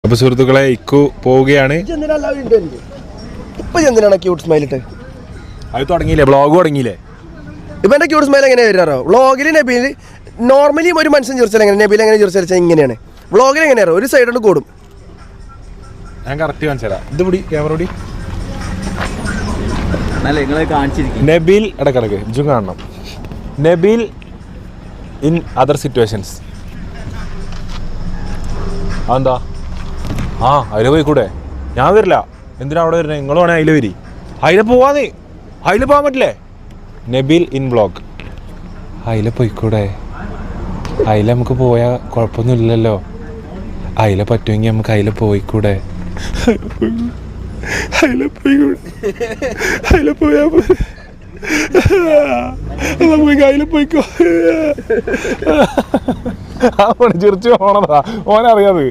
അപ്പോൾ സുഹൃത്തുക്കളെ ഇക്കു പോവുകയാണ്. ഇപ്പൊ എന്തിനാണ് ക്യൂട്ട് സ്മൈൽ ഇട്ട്? അത് തുടങ്ങിയില്ലേ, വ്ളോഗ് തുടങ്ങിയില്ലേ? ഇപ്പൊ എന്റെ ക്യൂട്ട് സ്മൈൽ എങ്ങനെ വരാറോ? വ്ളോഗിൽ നബീൽ നോർമലി ഒരു മനുഷ്യൻ ചിരിച്ചാൽ എങ്ങനെ, നബീൽ എങ്ങനെ ചിരിച്ചാൽ ഇങ്ങനെയാണ്. വ്ളോഗിൽ എങ്ങനെയാണോ ഒരു സൈഡ് കൊണ്ട് കൂടും. ഞാൻ കറക്റ്റ് കാണിച്ചുതരാം. ഇത് പിടി, ക്യാമറ പിടി. നബീൽ ഇടക്കിടക്ക് ഇജും കാണണം. Nabeel in other situations. അതെന്താ? ആ അതിൽ പോയിക്കൂടെ? ഞാൻ വരില്ല. എന്തിനാ അവിടെ വരുന്നത്? നിങ്ങൾ വേണേ അതിൽ വരി. അതിൽ പോവാന്ന്. അതിൽ പോകാൻ പറ്റില്ലേ? Nabeel in vlog. അതിൽ പോയിക്കൂടെ? അതിൽ നമുക്ക് പോയാൽ കുഴപ്പമൊന്നുമില്ലല്ലോ. അതിൽ പറ്റുമെങ്കിൽ നമുക്ക് അതിൽ പോയിക്കൂടെ? അതിൽ പോയിക്കൂടെ? അതിൽ പോയാ നമുക്ക് അതിൽ പോയിക്കോ. ആ ചിരിച്ചു പോണതാ, ഓനറിയാത്.